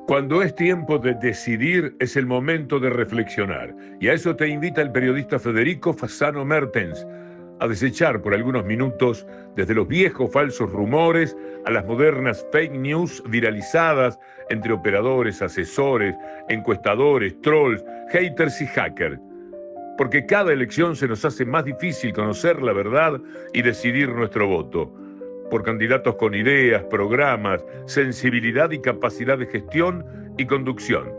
Cuando es tiempo de decidir, es el momento de reflexionar. Y a eso te invita el periodista Federico Fasano Mertens, a desechar por algunos minutos desde los viejos falsos rumores a las modernas fake news viralizadas entre operadores, asesores, encuestadores, trolls, haters y hackers. Porque cada elección se nos hace más difícil conocer la verdad y decidir nuestro voto. Por candidatos con ideas, programas, sensibilidad y capacidad de gestión y conducción.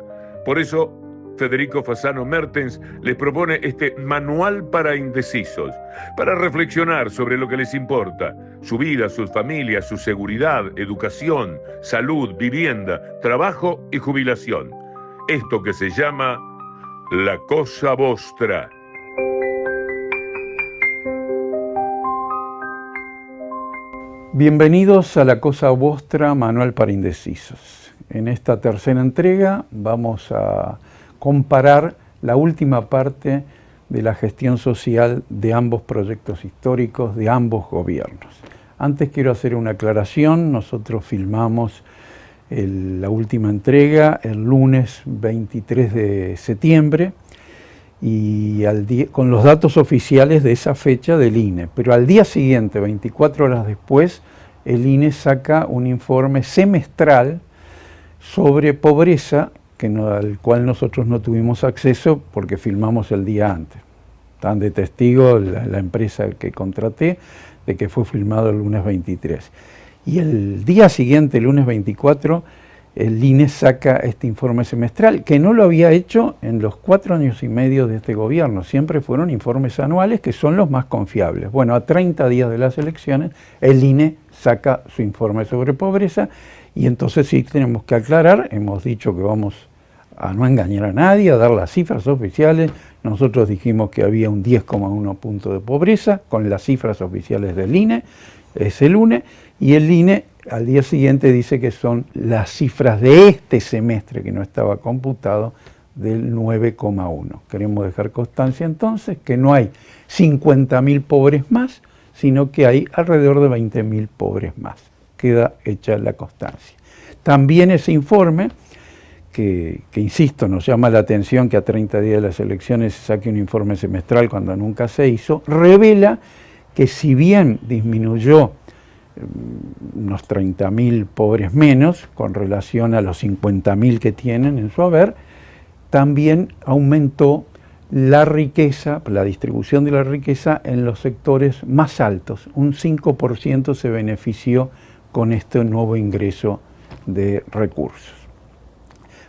Por eso, Federico Fasano Mertens les propone este manual para indecisos, para reflexionar sobre lo que les importa, su vida, sus familias, su seguridad, educación, salud, vivienda, trabajo y jubilación. Esto que se llama La Cosa Vostra. Bienvenidos a La Cosa Vostra, manual para indecisos. En esta tercera entrega vamos a comparar la última parte de la gestión social de ambos proyectos históricos, de ambos gobiernos. Antes quiero hacer una aclaración. Nosotros filmamos la última entrega el lunes 23 de septiembre y con los datos oficiales de esa fecha del INE. Pero al día siguiente, 24 horas después, el INE saca un informe semestral sobre pobreza, al cual nosotros no tuvimos acceso porque filmamos el día antes. Están de testigo la empresa que contraté de que fue filmado el lunes 23. Y el día siguiente, el lunes 24, el INE saca este informe semestral, que no lo había hecho en los 4 años y medio de este gobierno. Siempre fueron informes anuales, que son los más confiables. Bueno, a 30 días de las elecciones, el INE saca su informe sobre pobreza, y entonces sí tenemos que aclarar. Hemos dicho que vamos a no engañar a nadie, a dar las cifras oficiales. Nosotros dijimos que había un 10,1 punto de pobreza, con las cifras oficiales del INE, ese lunes, y el INE al día siguiente dice que son las cifras de este semestre, que no estaba computado, del 9,1. Queremos dejar constancia entonces que no hay 50.000 pobres más, sino que hay alrededor de 20.000 pobres más. Queda hecha la constancia. También ese informe, que insisto, nos llama la atención que a 30 días de las elecciones se saque un informe semestral cuando nunca se hizo, revela que si bien disminuyó unos 30.000 pobres menos con relación a los 50.000 que tienen en su haber, también aumentó la riqueza, la distribución de la riqueza en los sectores más altos. Un 5% se benefició con este nuevo ingreso de recursos.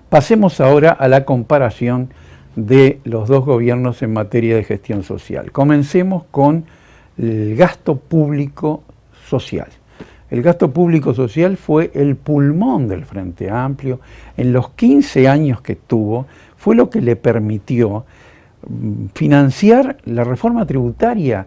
Pasemos ahora a la comparación de los dos gobiernos en materia de gestión social. Comencemos con el gasto público social. El gasto público social fue el pulmón del Frente Amplio. En los 15 años que tuvo, fue lo que le permitió financiar la reforma tributaria,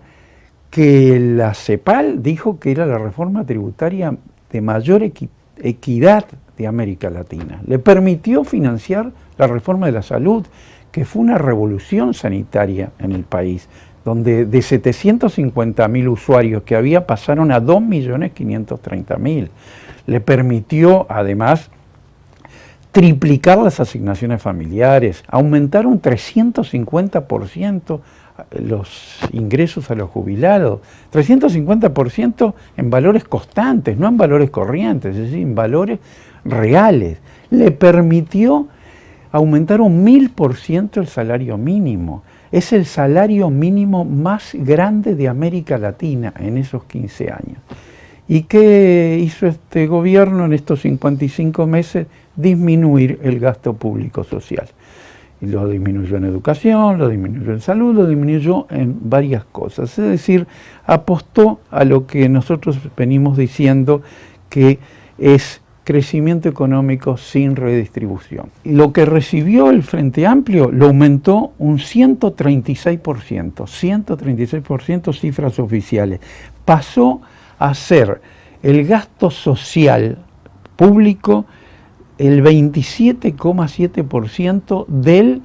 que la CEPAL dijo que era la reforma tributaria de mayor equidad de América Latina. Le permitió financiar la reforma de la salud, que fue una revolución sanitaria en el país, donde de 750.000 usuarios que había pasaron a 2.530.000. Le permitió además triplicar las asignaciones familiares, aumentar un 350% los ingresos a los jubilados, 350% en valores constantes, no en valores corrientes, es decir, en valores reales. Le permitió aumentar un 1000% el salario mínimo. Es el salario mínimo más grande de América Latina en esos 15 años. ¿Y qué hizo este gobierno en estos 55 meses? Disminuir el gasto público social. Y lo disminuyó en educación, lo disminuyó en salud, lo disminuyó en varias cosas. Es decir, apostó a lo que nosotros venimos diciendo, que es crecimiento económico sin redistribución. Lo que recibió el Frente Amplio lo aumentó un 136%, cifras oficiales. Pasó a ser el gasto social público el 27,7% del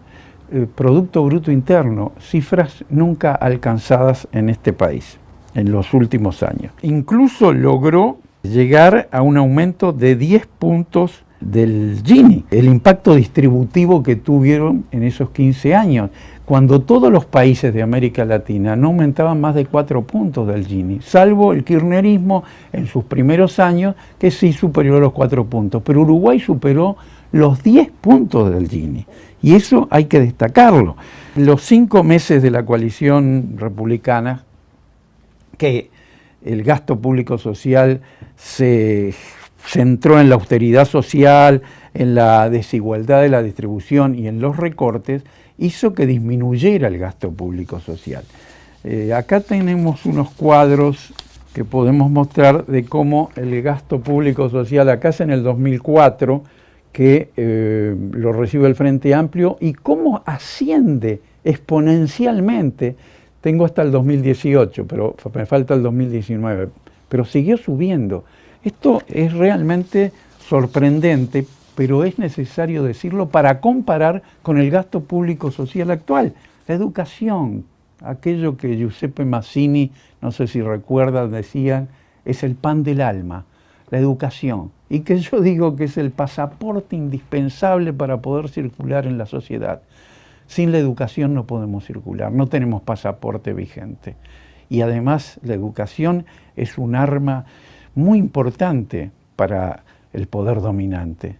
Producto Bruto Interno, cifras nunca alcanzadas en este país en los últimos años. Incluso logró llegar a un aumento de 10 puntos del Gini, el impacto distributivo que tuvieron en esos 15 años, cuando todos los países de América Latina no aumentaban más de 4 puntos del Gini, salvo el kirchnerismo en sus primeros años, que sí superó los 4 puntos, pero Uruguay superó los 10 puntos del Gini, y eso hay que destacarlo. Los 5 meses de la coalición republicana, que el gasto público social se centró en la austeridad social, en la desigualdad de la distribución y en los recortes, hizo que disminuyera el gasto público social. Acá tenemos unos cuadros que podemos mostrar de cómo el gasto público social, acá es en el 2004, que lo recibe el Frente Amplio, y cómo asciende exponencialmente. Tengo hasta el 2018, pero me falta el 2019, pero siguió subiendo. Esto es realmente sorprendente, pero es necesario decirlo para comparar con el gasto público social actual. La educación, aquello que Giuseppe Mazzini, no sé si recuerdan, decían, es el pan del alma, la educación. Y que yo digo que es el pasaporte indispensable para poder circular en la sociedad. Sin la educación no podemos circular, no tenemos pasaporte vigente. Y además la educación es un arma muy importante para el poder dominante.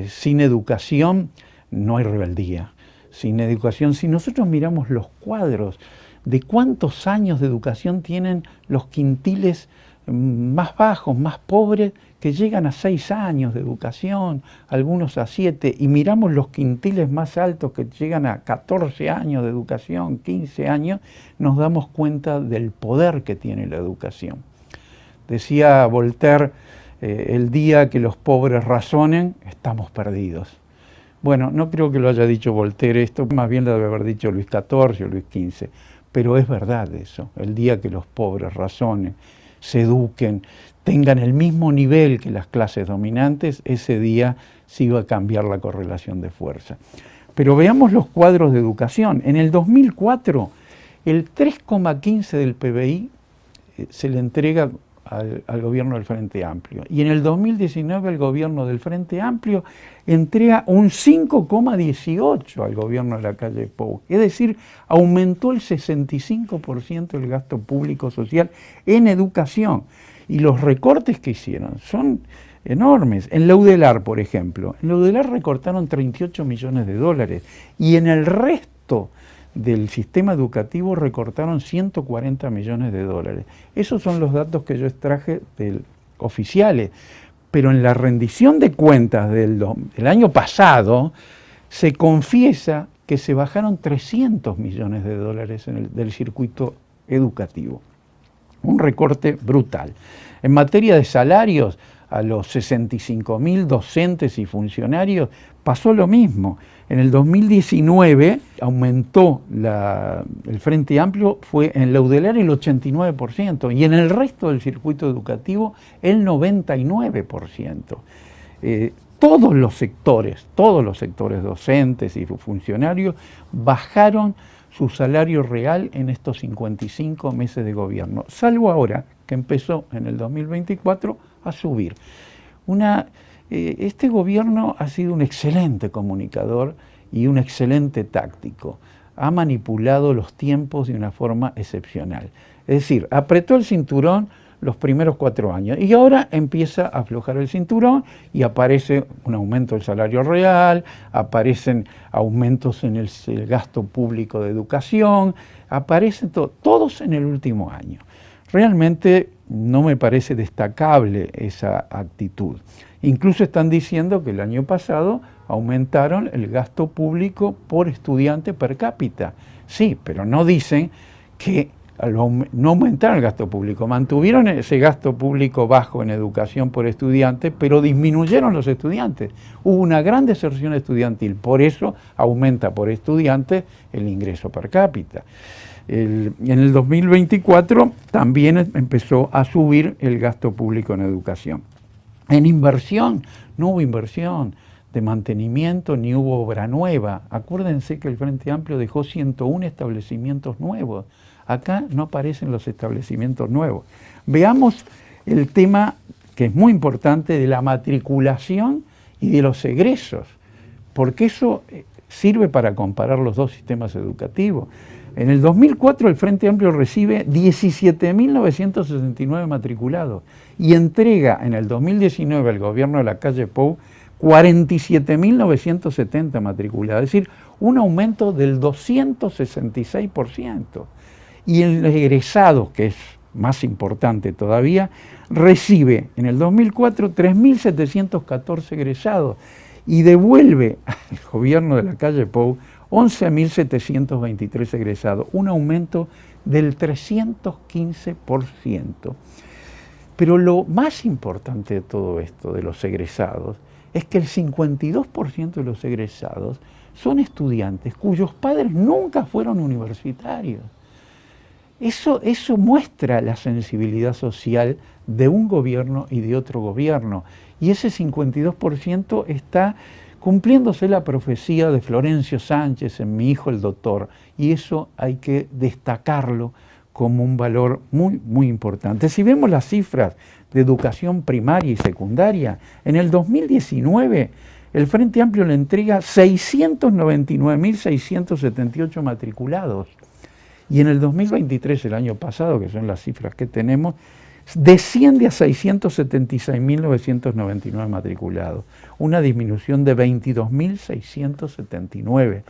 Sin educación no hay rebeldía. Sin educación, si nosotros miramos los cuadros de cuántos años de educación tienen los quintiles más bajos, más pobres, que llegan a 6 años de educación, algunos a 7, y miramos los quintiles más altos que llegan a 14 años de educación, 15 años, nos damos cuenta del poder que tiene la educación. Decía Voltaire, el día que los pobres razonen, estamos perdidos. Bueno, no creo que lo haya dicho Voltaire esto, más bien lo debe haber dicho Luis XIV o Luis XV, pero es verdad eso, el día que los pobres razonen, se eduquen, tengan el mismo nivel que las clases dominantes, ese día sí va a cambiar la correlación de fuerza. Pero veamos los cuadros de educación. En el 2004, el 3,15 del PBI se le entrega al gobierno del Frente Amplio. Y en el 2019 el gobierno del Frente Amplio entrega un 5,18 al gobierno de la calle Pou. Es decir, aumentó el 65% el gasto público social en educación. Y los recortes que hicieron son enormes. En la UDELAR, por ejemplo, en la UDELAR recortaron 38 millones de dólares y en el resto del sistema educativo recortaron 140 millones de dólares. Esos son los datos que yo extraje oficiales. Pero en la rendición de cuentas del año pasado se confiesa que se bajaron 300 millones de dólares del circuito educativo. Un recorte brutal. En materia de salarios, a los 65.000 docentes y funcionarios pasó lo mismo. En el 2019 aumentó el Frente Amplio, fue en la UDELAR el 89% y en el resto del circuito educativo el 99%. Todos los sectores docentes y funcionarios bajaron su salario real en estos 55 meses de gobierno, salvo ahora que empezó en el 2024 a subir. Este gobierno ha sido un excelente comunicador y un excelente táctico. Ha manipulado los tiempos de una forma excepcional. Es decir, apretó el cinturón los primeros 4 años y ahora empieza a aflojar el cinturón y aparece un aumento del salario real, aparecen aumentos en el gasto público de educación, aparecen todos en el último año. Realmente no me parece destacable esa actitud. Incluso están diciendo que el año pasado aumentaron el gasto público por estudiante per cápita. Sí, pero no dicen que no aumentaron el gasto público, mantuvieron ese gasto público bajo en educación por estudiante, pero disminuyeron los estudiantes. Hubo una gran deserción estudiantil, por eso aumenta por estudiante el ingreso per cápita. En el 2024 también empezó a subir el gasto público en educación. En inversión, no hubo inversión de mantenimiento ni hubo obra nueva. Acuérdense que el Frente Amplio dejó 101 establecimientos nuevos. Acá no aparecen los establecimientos nuevos. Veamos el tema que es muy importante de la matriculación y de los egresos, porque eso sirve para comparar los dos sistemas educativos. En el 2004 el Frente Amplio recibe 17.969 matriculados y entrega en el 2019 al gobierno de la calle Pou 47.970 matriculados, es decir, un aumento del 266%. Y el egresado, que es más importante todavía, recibe en el 2004 3.714 egresados y devuelve al gobierno de la calle Pou 11.723 egresados, un aumento del 315%. Pero lo más importante de todo esto, de los egresados, es que el 52% de los egresados son estudiantes cuyos padres nunca fueron universitarios. Eso muestra la sensibilidad social de un gobierno y de otro gobierno. Y ese 52% está cumpliéndose la profecía de Florencio Sánchez en Mi hijo el doctor. Y eso hay que destacarlo como un valor muy, muy importante. Si vemos las cifras de educación primaria y secundaria, en el 2019 el Frente Amplio le entrega 699.678 matriculados. Y en el 2023, el año pasado, que son las cifras que tenemos, desciende a 676.999 matriculados, una disminución de 22.679,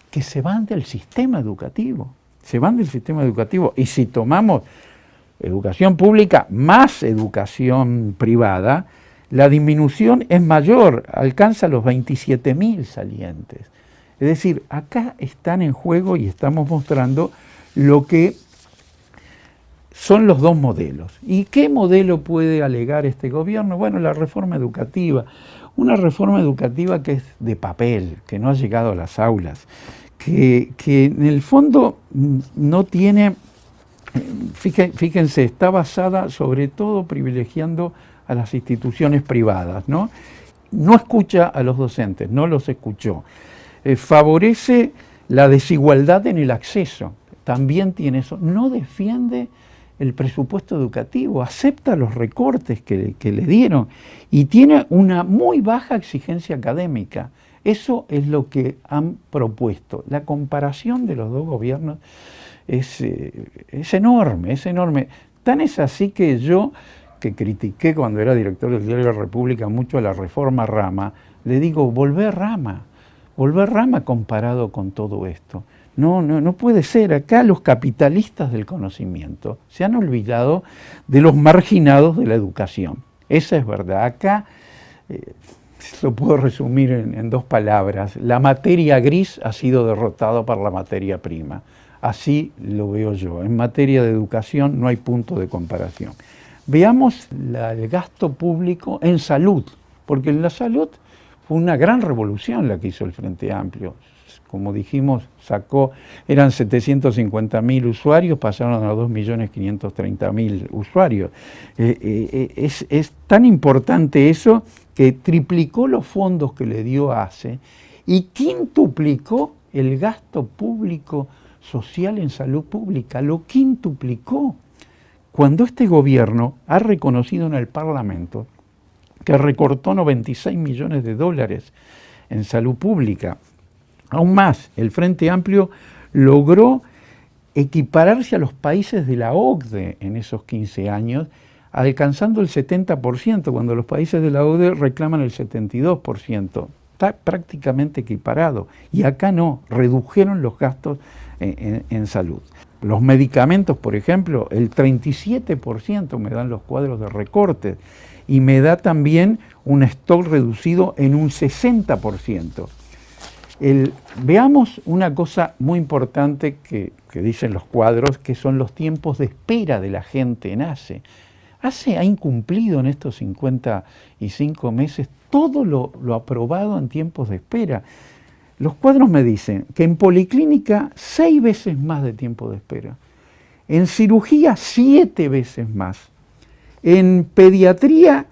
que se van del sistema educativo, Y si tomamos educación pública más educación privada, la disminución es mayor, alcanza los 27.000 salientes. Es decir, acá están en juego y estamos mostrando lo que son los dos modelos. ¿Y qué modelo puede alegar este gobierno? Bueno, la reforma educativa. Una reforma educativa que es de papel, que no ha llegado a las aulas, que en el fondo no tiene, fíjense, está basada sobre todo privilegiando a las instituciones privadas, ¿no? No escucha a los docentes, no los escuchó. Favorece la desigualdad en el acceso, también tiene eso. No defiende el presupuesto educativo, acepta los recortes que le dieron y tiene una muy baja exigencia académica. Eso es lo que han propuesto. La comparación de los dos gobiernos es enorme, es enorme. Tan es así que yo, que critiqué cuando era director del Diario de la República mucho a la reforma Rama, le digo, volver Rama comparado con todo esto. No puede ser. Acá los capitalistas del conocimiento se han olvidado de los marginados de la educación. Esa es verdad. Acá, lo puedo resumir en dos palabras, la materia gris ha sido derrotada por la materia prima. Así lo veo yo. En materia de educación no hay punto de comparación. Veamos el gasto público en salud, porque en la salud fue una gran revolución la que hizo el Frente Amplio. Como dijimos, eran 750.000 usuarios, pasaron a 2.530.000 usuarios. Es tan importante eso que triplicó los fondos que le dio ACE y quintuplicó el gasto público social en salud pública, lo quintuplicó. Cuando este gobierno ha reconocido en el Parlamento que recortó 96 millones de dólares en salud pública. Aún más, el Frente Amplio logró equipararse a los países de la OCDE en esos 15 años, alcanzando el 70%, cuando los países de la OCDE reclaman el 72%. Está prácticamente equiparado. Y acá no, redujeron los gastos en salud. Los medicamentos, por ejemplo, el 37% me dan los cuadros de recortes y me da también un stock reducido en un 60%. Veamos una cosa muy importante que dicen los cuadros, que son los tiempos de espera de la gente en ACE. ACE ha incumplido en estos 55 meses todo lo aprobado en tiempos de espera. Los cuadros me dicen que en policlínica 6 veces más de tiempo de espera, en cirugía 7 veces más, en pediatría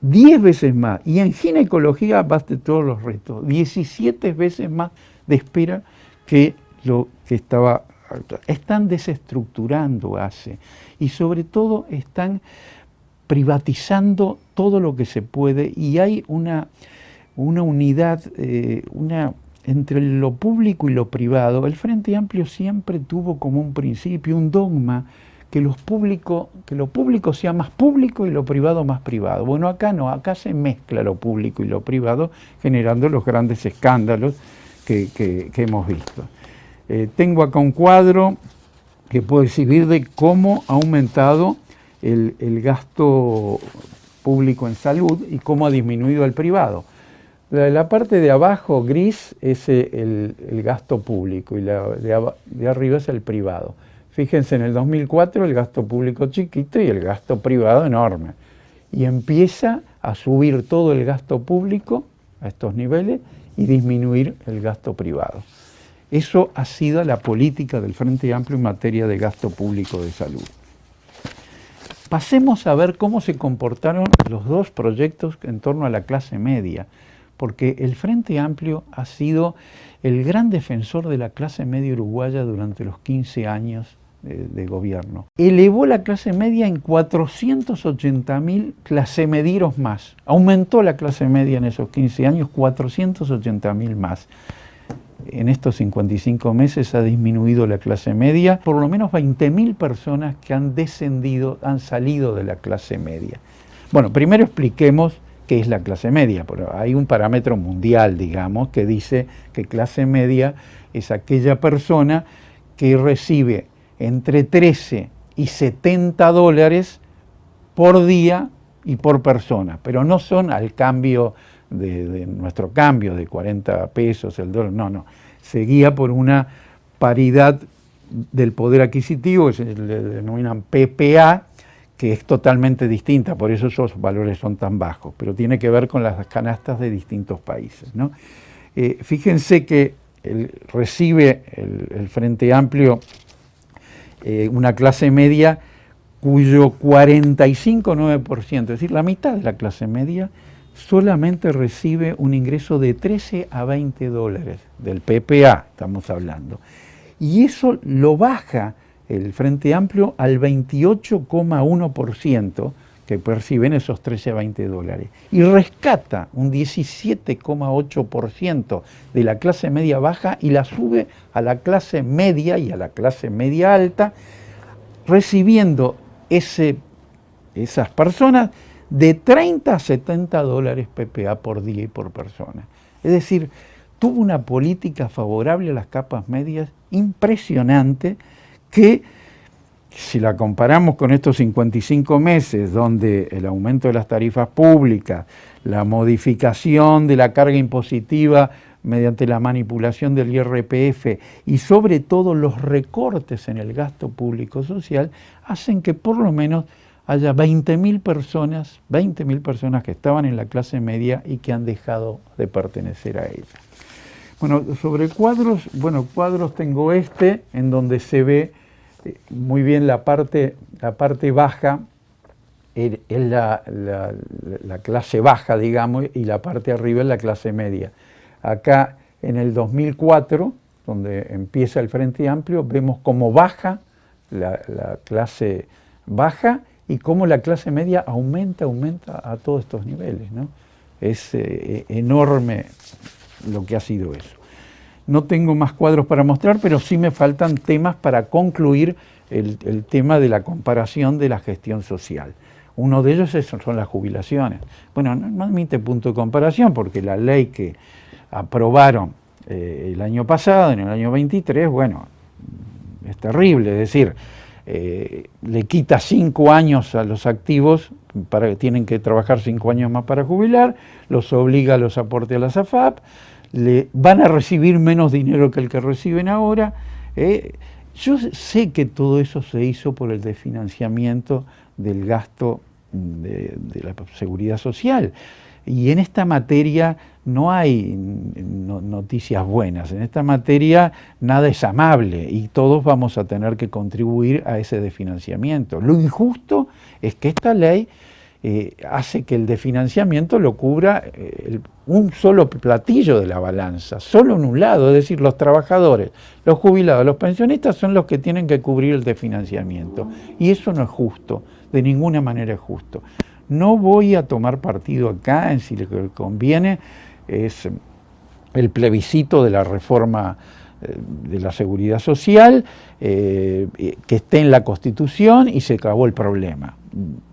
10 veces más y en ginecología, basta todos los restos, 17 veces más de espera que lo que estaba. Están desestructurando ACE y sobre todo están privatizando todo lo que se puede y hay una una unidad, entre lo público y lo privado. El Frente Amplio siempre tuvo como un principio, un dogma, que lo público sea más público y lo privado más privado. Bueno, acá no, acá se mezcla lo público y lo privado, generando los grandes escándalos que hemos visto. Tengo acá un cuadro que puede exhibir de cómo ha aumentado el gasto público en salud y cómo ha disminuido el privado. La parte de abajo, gris, es el gasto público y la de arriba es el privado. Fíjense, en el 2004 el gasto público chiquito y el gasto privado enorme. Y empieza a subir todo el gasto público a estos niveles y disminuir el gasto privado. Eso ha sido la política del Frente Amplio en materia de gasto público de salud. Pasemos a ver cómo se comportaron los dos proyectos en torno a la clase media, porque el Frente Amplio ha sido el gran defensor de la clase media uruguaya durante los 15 años de gobierno. Elevó la clase media en 480.000 clasemedieros más. Aumentó la clase media en esos 15 años 480.000 más. En estos 55 meses ha disminuido la clase media, por lo menos 20.000 personas que han descendido, han salido de la clase media. Bueno, primero expliquemos qué es la clase media, pero hay un parámetro mundial, digamos, que dice que clase media es aquella persona que recibe entre 13 y 70 dólares por día y por persona, pero no son al cambio de nuestro cambio de 40 pesos el dólar, no, se guía por una paridad del poder adquisitivo, que se le denominan PPA, que es totalmente distinta, por eso esos valores son tan bajos, pero tiene que ver con las canastas de distintos países, ¿no? Fíjense que recibe el Frente Amplio una clase media cuyo 45,9%, es decir, la mitad de la clase media, solamente recibe un ingreso de 13 a 20 dólares del PPA, estamos hablando. Y eso lo baja el Frente Amplio al 28,1% que perciben esos 13 a 20 dólares. Y rescata un 17,8% de la clase media baja y la sube a la clase media y a la clase media alta, recibiendo esas personas de 30 a 70 dólares PPA por día y por persona. Es decir, tuvo una política favorable a las capas medias impresionante que, si la comparamos con estos 55 meses, donde el aumento de las tarifas públicas, la modificación de la carga impositiva mediante la manipulación del IRPF y sobre todo los recortes en el gasto público social, hacen que por lo menos haya 20.000 personas que estaban en la clase media y que han dejado de pertenecer a ella. Bueno, sobre cuadros, tengo en donde se ve muy bien la parte baja, es la clase baja, digamos, y la parte arriba es la clase media. Acá en el 2004, donde empieza el Frente Amplio, vemos cómo baja la clase baja y cómo la clase media aumenta a todos estos niveles, ¿no? Es enorme lo que ha sido eso. No tengo más cuadros para mostrar, pero sí me faltan temas para concluir el tema de la comparación de la gestión social. Uno de ellos son las jubilaciones. Bueno, no admite punto de comparación porque la ley que aprobaron el año pasado, en el año 23, bueno, es terrible, es decir, le quita 5 años a los activos, tienen que trabajar 5 años más para jubilar, los obliga a los aportes a la SAFAP, van a recibir menos dinero que el que reciben ahora. Yo sé que todo eso se hizo por el desfinanciamiento del gasto de la seguridad social. Y en esta materia no hay noticias buenas, en esta materia nada es amable y todos vamos a tener que contribuir a ese desfinanciamiento. Lo injusto es que esta ley hace que el desfinanciamiento lo cubra un solo platillo de la balanza, solo en un lado, es decir, los trabajadores, los jubilados, los pensionistas son los que tienen que cubrir el desfinanciamiento. Y eso no es justo, de ninguna manera es justo. No voy a tomar partido acá en si le conviene es el plebiscito de la reforma de la seguridad social, que esté en la Constitución y se acabó el problema.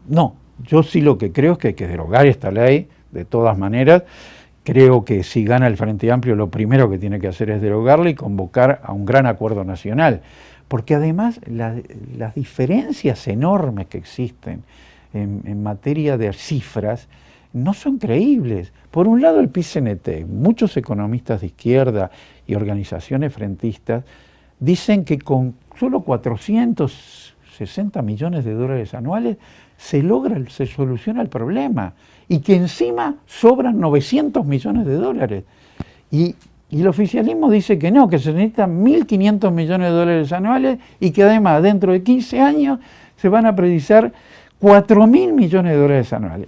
No, yo sí lo que creo es que hay que derogar esta ley, de todas maneras. Creo que si gana el Frente Amplio, lo primero que tiene que hacer es derogarla y convocar a un gran acuerdo nacional. Porque además las diferencias enormes que existen en materia de cifras no son creíbles. Por un lado el PIT-CNT, muchos economistas de izquierda y organizaciones frentistas dicen que con solo 460 millones de dólares anuales se soluciona el problema y que encima sobran 900 millones de dólares. Y el oficialismo dice que no, que se necesitan 1.500 millones de dólares anuales y que además dentro de 15 años se van a precisar 4.000 millones de dólares anuales.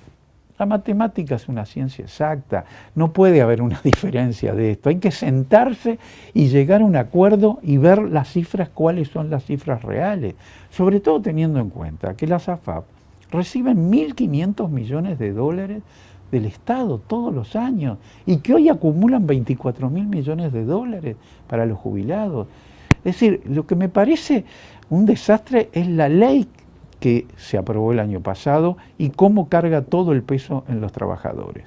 La matemática es una ciencia exacta, no puede haber una diferencia de esto. Hay que sentarse y llegar a un acuerdo y ver las cifras, cuáles son las cifras reales. Sobre todo teniendo en cuenta que las AFAP reciben 1.500 millones de dólares del Estado todos los años y que hoy acumulan 24.000 millones de dólares para los jubilados. Es decir, lo que me parece un desastre es la ley que se aprobó el año pasado y cómo carga todo el peso en los trabajadores.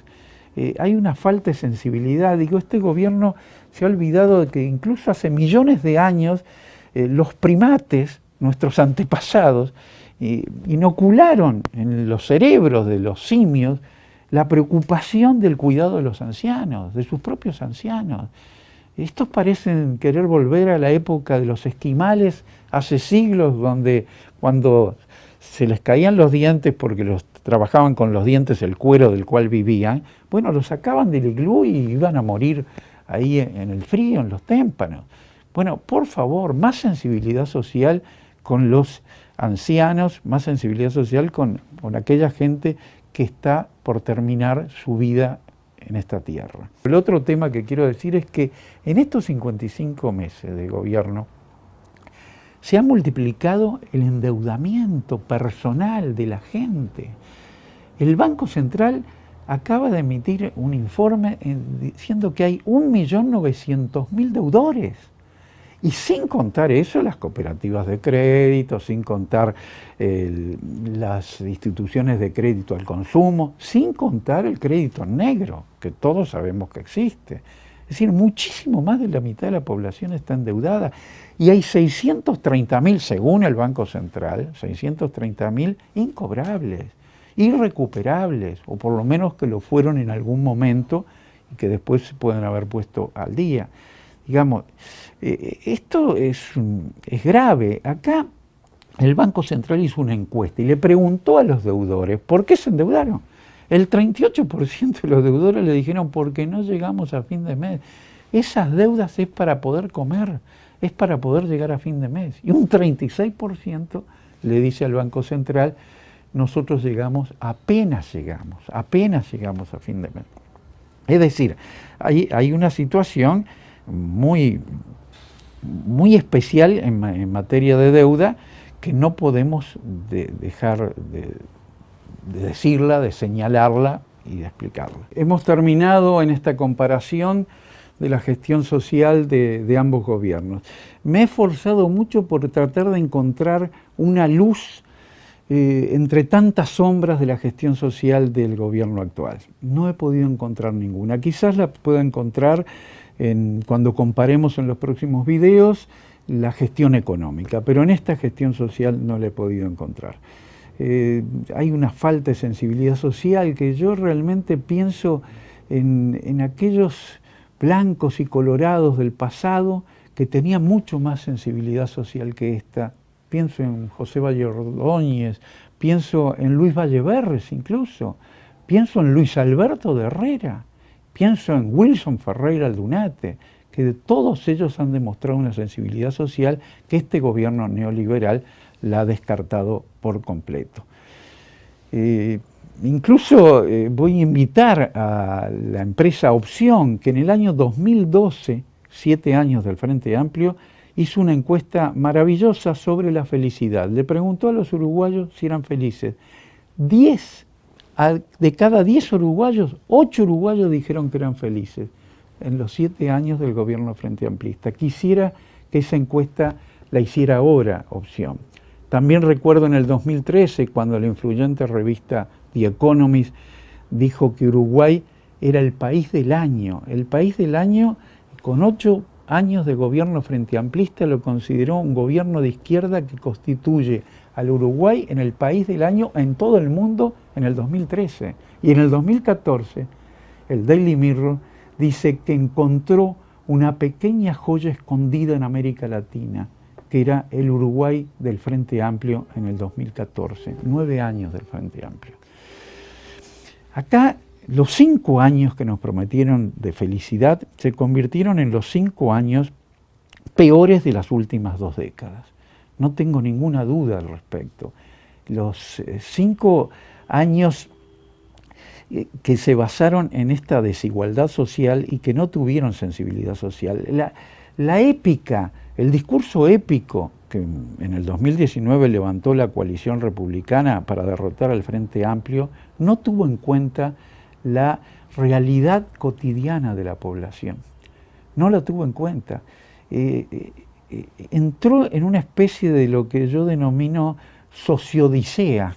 Hay una falta de sensibilidad. Digo, este gobierno se ha olvidado de que incluso hace millones de años los primates, nuestros antepasados, inocularon en los cerebros de los simios la preocupación del cuidado de los ancianos, de sus propios ancianos. Estos parecen querer volver a la época de los esquimales hace siglos, donde cuando se les caían los dientes porque los trabajaban con los dientes el cuero del cual vivían, bueno, los sacaban del iglú y iban a morir ahí en el frío, en los témpanos. Bueno, por favor, más sensibilidad social con los ancianos, más sensibilidad social con aquella gente que está por terminar su vida en esta tierra. El otro tema que quiero decir es que en estos 55 meses de gobierno se ha multiplicado el endeudamiento personal de la gente. El Banco Central acaba de emitir un informe diciendo que hay 1.900.000 deudores. Y sin contar eso, las cooperativas de crédito, sin contar las instituciones de crédito al consumo, sin contar el crédito negro, que todos sabemos que existe. Es decir, muchísimo más de la mitad de la población está endeudada. Y hay 630.000, según el Banco Central, 630.000 incobrables, irrecuperables, o por lo menos que lo fueron en algún momento y que después se pueden haber puesto al día. Digamos, esto es grave. Acá el Banco Central hizo una encuesta y le preguntó a los deudores por qué se endeudaron. El 38% de los deudores le dijeron porque no llegamos a fin de mes. Esas deudas es para poder comer, es para poder llegar a fin de mes. Y un 36% le dice al Banco Central, nosotros apenas llegamos a fin de mes. Es decir, hay una situación muy especial en materia de deuda que no podemos dejar de decirla, de señalarla y de explicarla. Hemos terminado en esta comparación de la gestión social de ambos gobiernos. Me he esforzado mucho por tratar de encontrar una luz entre tantas sombras de la gestión social del gobierno actual. No he podido encontrar ninguna. Quizás la pueda encontrar cuando comparemos en los próximos videos la gestión económica, pero en esta gestión social no la he podido encontrar. Hay una falta de sensibilidad social que yo realmente pienso en aquellos blancos y colorados del pasado que tenían mucho más sensibilidad social que esta. Pienso en José Valle Ordóñez, pienso en Luis Valleverres incluso, pienso en Luis Alberto de Herrera, pienso en Wilson Ferreira Aldunate, que todos ellos han demostrado una sensibilidad social que este gobierno neoliberal la ha descartado por completo. Incluso voy a invitar a la empresa Opción, que en el año 2012, 7 años del Frente Amplio, hizo una encuesta maravillosa sobre la felicidad. Le preguntó a los uruguayos si eran felices. 10 de cada 10 uruguayos, 8 uruguayos dijeron que eran felices en los 7 años del gobierno Frente Amplista. Quisiera que esa encuesta la hiciera ahora opción. También recuerdo en el 2013, cuando la influyente revista The Economist dijo que Uruguay era el país del año. El país del año, con 8 años de gobierno Frente Amplista, lo consideró un gobierno de izquierda que constituye al Uruguay en el país del año en todo el mundo en el 2013. Y en el 2014, el Daily Mirror dice que encontró una pequeña joya escondida en América Latina, que era el Uruguay del Frente Amplio en el 2014, 9 años del Frente Amplio. Acá los 5 años que nos prometieron de felicidad se convirtieron en los 5 años peores de las últimas 2 décadas. No tengo ninguna duda al respecto. Los 5 años que se basaron en esta desigualdad social y que no tuvieron sensibilidad social. La épica, el discurso épico que en el 2019 levantó la coalición republicana para derrotar al Frente Amplio, no tuvo en cuenta la realidad cotidiana de la población. No la tuvo en cuenta. Entró en una especie de lo que yo denomino sociodisea,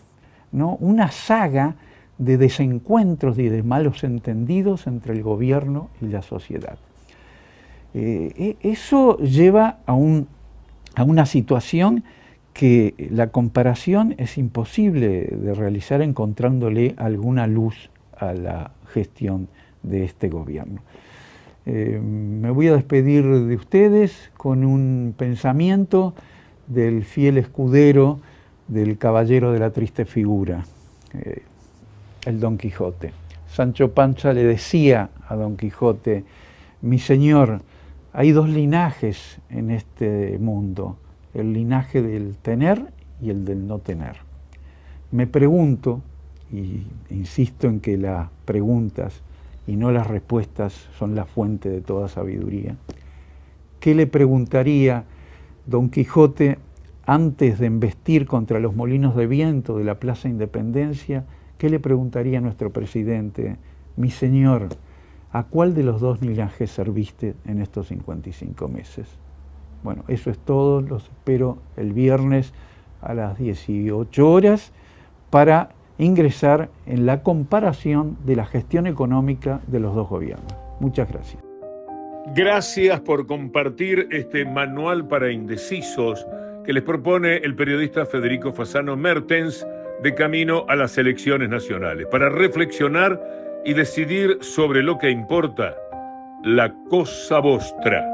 ¿no? Una saga de desencuentros y de malos entendidos entre el gobierno y la sociedad. Eso lleva a una situación que la comparación es imposible de realizar encontrándole alguna luz a la gestión de este gobierno. Me voy a despedir de ustedes con un pensamiento del fiel escudero del caballero de la triste figura, el Don Quijote. Sancho Panza le decía a Don Quijote: mi señor, hay 2 linajes en este mundo, el linaje del tener y el del no tener. Me pregunto, y insisto en que las preguntas y no las respuestas son la fuente de toda sabiduría, ¿qué le preguntaría Don Quijote antes de embestir contra los molinos de viento de la Plaza Independencia? ¿Qué le preguntaría a nuestro presidente? Mi señor, ¿a cuál de los 2 linajes serviste en estos 55 meses? Bueno, eso es todo. Los espero el viernes a las 18 horas para ingresar en la comparación de la gestión económica de los 2 gobiernos. Muchas gracias. Gracias por compartir este manual para indecisos que les propone el periodista Federico Fasano Mertens de camino a las elecciones nacionales, para reflexionar y decidir sobre lo que importa, la cosa vostra.